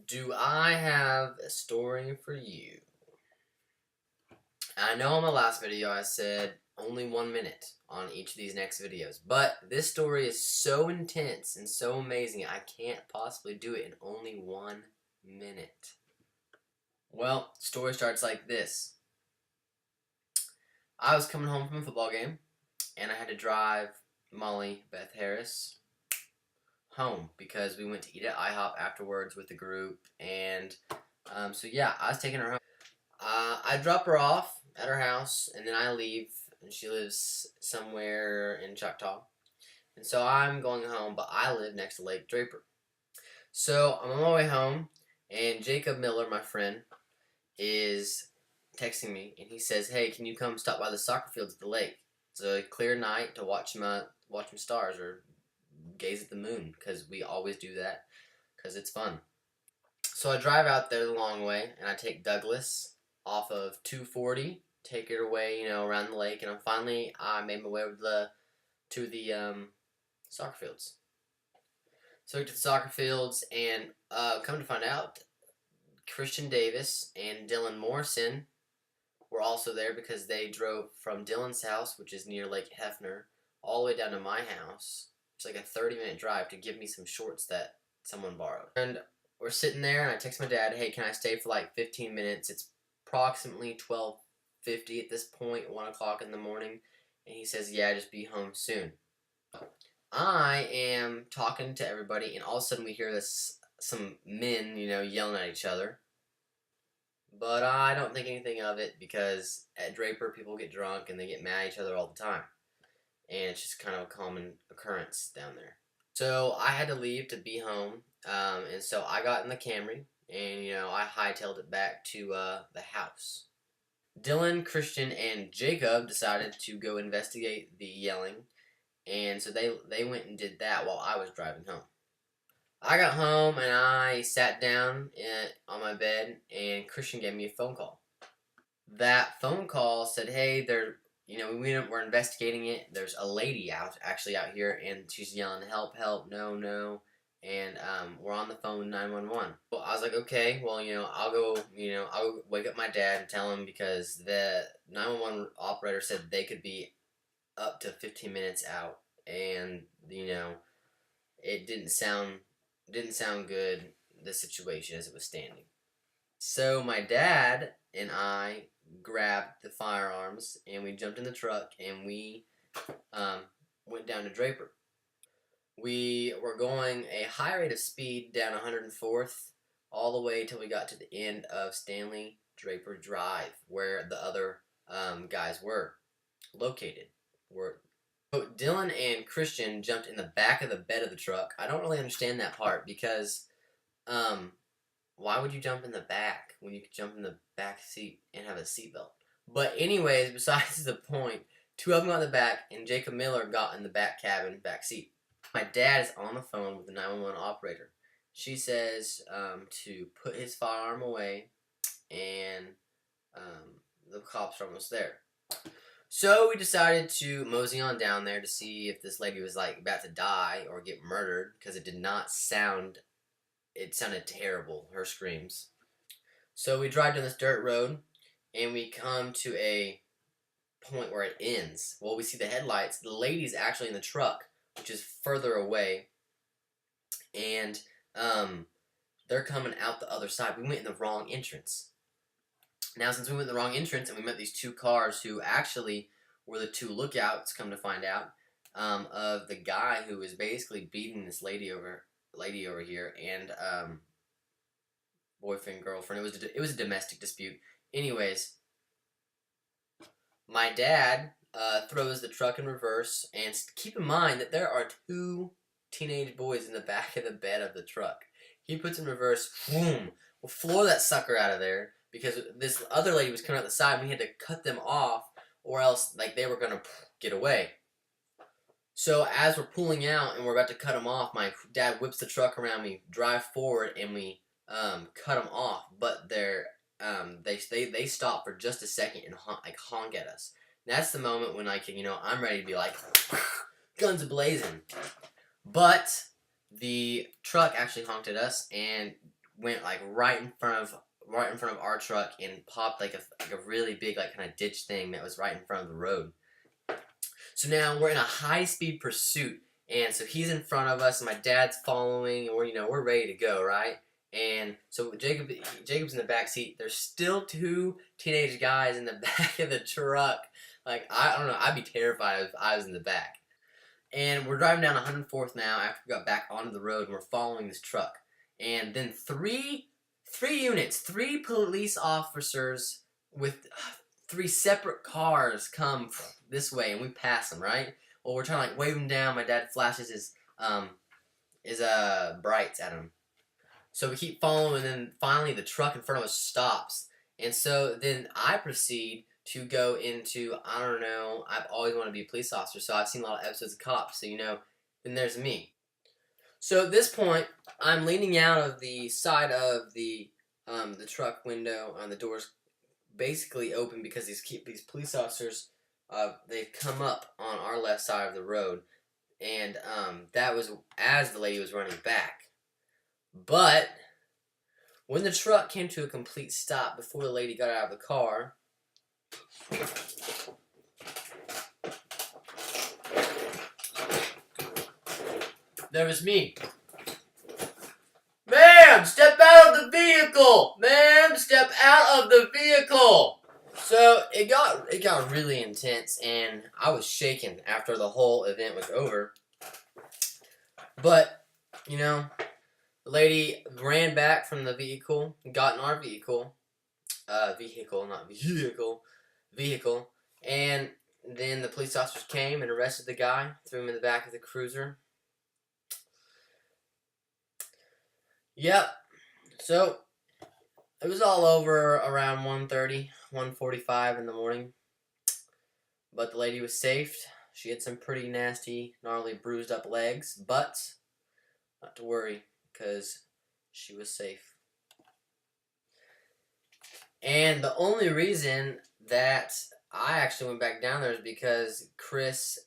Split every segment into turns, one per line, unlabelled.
Do I have a story for you? I know in my last video I said only 1 minute on each of these next videos, but this story is so intense and so amazing I can't possibly do it in only 1 minute. Well, story starts like this. I was coming home from a football game and I had to drive Molly, Beth Harris, home because we went to eat at IHOP afterwards with the group, and so yeah, I was taking her home. I drop her off at her house, and then I leave, and she lives somewhere in Choctaw. And so I'm going home, but I live next to Lake Draper. So I'm on my way home, and Jacob Miller, my friend, is texting me, and he says, "Hey, can you come stop by the soccer fields at the lake? It's a clear night to watch some stars or gaze at the moon, because we always do that because it's fun." So I drive out there the long way, and I take Douglas off of 240, take it away, around the lake, and I made my way over to the soccer fields. So I get to the soccer fields, and come to find out, Christian Davis and Dylan Morrison were also there because they drove from Dylan's house, which is near Lake Hefner, all the way down to my house. It's like a 30-minute drive to give me some shorts that someone borrowed. And we're sitting there, and I text my dad, "Hey, can I stay for like 15 minutes? It's approximately 12:50 at this point, 1 o'clock in the morning." And he says, "Yeah, just be home soon." I am talking to everybody, and all of a sudden we hear some men, yelling at each other. But I don't think anything of it because at Draper, people get drunk and they get mad at each other all the time. And it's just kind of a common occurrence down there. So I had to leave to be home, and so I got in the Camry, and I hightailed it back to the house. Dylan, Christian, and Jacob decided to go investigate the yelling, and so they went and did that while I was driving home. I got home and I sat down on my bed, and Christian gave me a phone call. That phone call said, "Hey, we're investigating it. There's a lady out here, and she's yelling, 'Help, help, no, no.'" And we're on the phone with 911. Well, I was like, "Okay, well, I'll wake up my dad and tell him," because the 911 operator said they could be up to 15 minutes out, and it didn't sound good, the situation as it was standing. So my dad and I grabbed the firearms, and we jumped in the truck, and we went down to Draper. We were going a high rate of speed down 104th all the way till we got to the end of Stanley Draper Drive, where the other guys were located. So Dylan and Christian jumped in the back of the bed of the truck. I don't really understand that part because why would you jump in the back when you could jump in the back seat and have a seatbelt? But anyways, besides the point, two of them got in the back, and Jacob Miller got in the back cabin, back seat. My dad is on the phone with the 911 operator. She says to put his firearm away, and the cops are almost there. So we decided to mosey on down there to see if this lady was like about to die or get murdered, because it sounded terrible, her screams. So we drive down this dirt road, and we come to a point where it ends. Well, we see the headlights. The lady's actually in the truck, which is further away, and they're coming out the other side. We went in the wrong entrance. Now, since we went in the wrong entrance and we met these two cars who actually were the two lookouts, come to find out, of the guy who was basically beating this lady over here, and boyfriend, girlfriend. It was a domestic dispute. Anyways, my dad throws the truck in reverse, and keep in mind that there are two teenage boys in the back of the bed of the truck. He puts in reverse, boom, we'll floor that sucker out of there, because this other lady was coming out the side, and we had to cut them off, or else they were gonna get away. So as we're pulling out and we're about to cut them off, my dad whips the truck around, we drive forward, and we cut them off. But they stop for just a second and honk at us. And that's the moment when I'm ready to be like, guns blazing. But the truck actually honked at us, and went like right in front of our truck and popped like a really big like kind of ditch thing that was right in front of the road. So now we're in a high-speed pursuit, and so he's in front of us, and my dad's following, and we're ready to go, right? And so Jacob's in the back seat. There's still two teenage guys in the back of the truck. Like, I don't know, I'd be terrified if I was in the back. And we're driving down 104th now after we got back onto the road, and we're following this truck. And then three police officers with three separate cars come this way, and we pass them, right? Well, we're trying to like wave them down. My dad flashes his brights at him. So we keep following, and then finally the truck in front of us stops. And so then I proceed to go into, I don't know, I've always wanted to be a police officer, so I've seen a lot of episodes of Cops, so then there's me. So at this point, I'm leaning out of the side of the truck window, on the doors basically open because these police officers, they've come up on our left side of the road, and that was as the lady was running back. But when the truck came to a complete stop before the lady got out of the car, there was me. Ma'am, step out of the vehicle! Ma'am, step out of the vehicle! So it got really intense, and I was shaken after the whole event was over. But, the lady ran back from the vehicle, got in our vehicle, and then the police officers came and arrested the guy, threw him in the back of the cruiser. Yep, so it was all over around 1:30, 1:45 in the morning, but the lady was safe. She had some pretty nasty, gnarly, bruised up legs, but not to worry, because she was safe. And the only reason that I actually went back down there is because Chris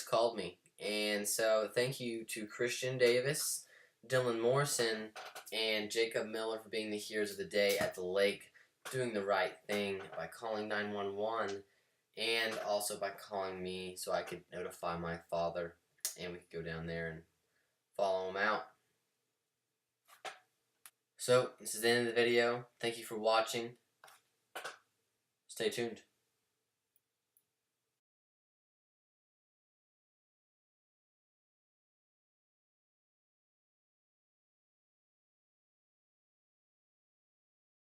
called me. And so thank you to Christian Davis, Dylan Morrison, and Jacob Miller for being the heroes of the day at the lake, doing the right thing by calling 911 and also by calling me so I could notify my father and we could go down there and follow him out. So, this is the end of the video. Thank you for watching. Stay tuned.